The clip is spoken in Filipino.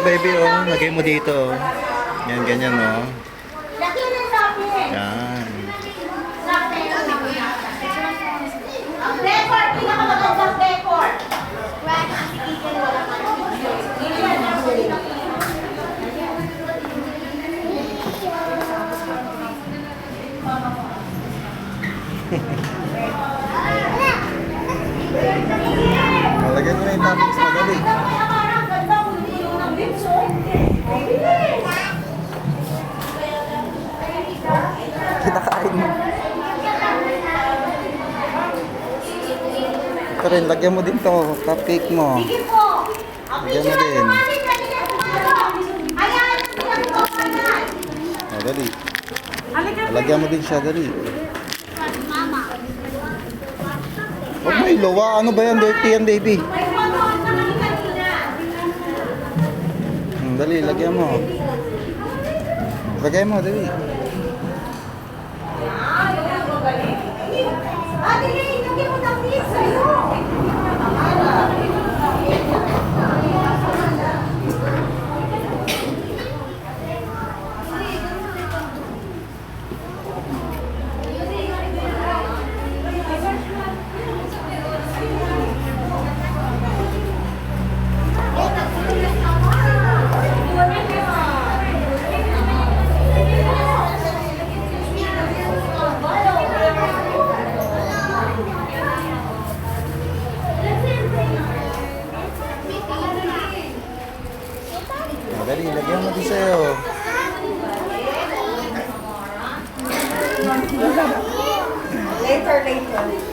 baby, oh. Lagay mo dito, oh. Yan, ganyan, oh. Laki na sabi. Yan. Ang record, pinakamagandang record. Lagay mo na yung toppings, madali. Kinakain mo. Ito rin, lagyan mo din to, cupcake mo. Sige po. Lagyan mo din. Ayan, pinagpapanan. Oh, dali. Lagyan mo din siya, dali. Mama. Huwag mo iluwa. Ano ba yan? Dirty yan, baby. May panood na kami kanina. Dali, lagyan mo. Lagay mo, dali. Ate, ilagay mo ng mix sa'yo. Dali, lagyan mo din sa'yo. Later.